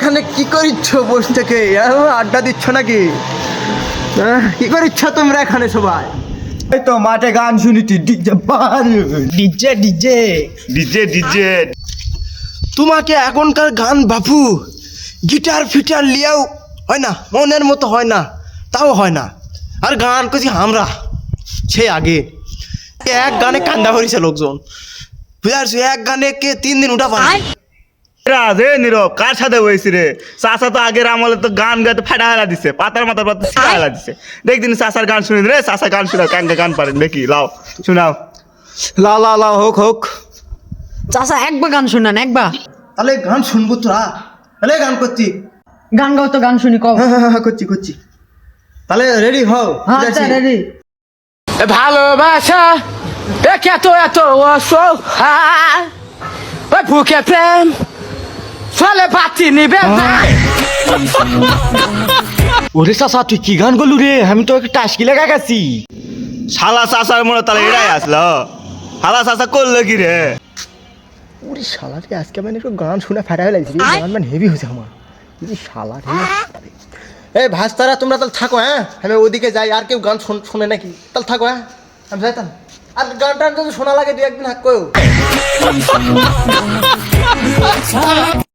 এখানে কি করিচ্ছ বসে থেকে আড্ডা দিচ্ছ নাকি? কি করিচ্ছ তোমরা এখানে সবাই? এই তো মাঠে গান শুনিছি DJ DJ DJ DJ DJ তোমাকে এখনকার গান বাপু গিটার ফিটার লিয়াও হয় না, মনের মতো হয় না, তাও হয় না। আর গান করছি আমরা সে আগে এক গানে কান্দা করেছে লোকজন, বুঝতে এক গানে কে 3 দিন উঠা পারে। রাজে নীরব কার সাথে বইছি রে? চাচা তো আগের আমলে তো গান গাইতে ফাটা হেলা দিছে, পাতার মাথার পাতা ছিঁড়া হেলা দিছে। দেখদিন চাচার গান শুনি রে, চাচা গান শোনাও, কাঙ্গে গান পারেন দেখি, লাও শোনাও। লা লা লা হোক হোক। চাচা একবার গান শুনান একবার। তাহলে গান শুনবো তোরা, তাহলে গান করছি। গান গাও তো গান শুনি কও। হ্যাঁ করছি করছি। তাহলে রেডি হও। আচ্ছা রেডি। ভালোবাসা এত এত অসহায়, ওই বুকে প্রেম চলে বাতি নিবে না। ওরে চাচা তুই কি গান করলু রে? আমি তো একটা টাসকি লাগা গেছি। শালা চাচার মনে তাহলে এরাই আসলো, শালা চাচা করলো কি রে? ওরে শালা রে, আজকে মানে একটু গান শুনে ফাটা হয়ে লাগছে, গান মানে হেভি হয়েছে আমার। শালা রে, এই ভাস্তারা তোমরা তাহলে থাকো, হ্যাঁ আমি ওদিকে যাই। আর কেউ গান শোনে নাকি? তাহলে থাকো, হ্যাঁ আমি যাইতাম। আর গান টান যদি শোনা লাগে 2-1 দিন হাক করো।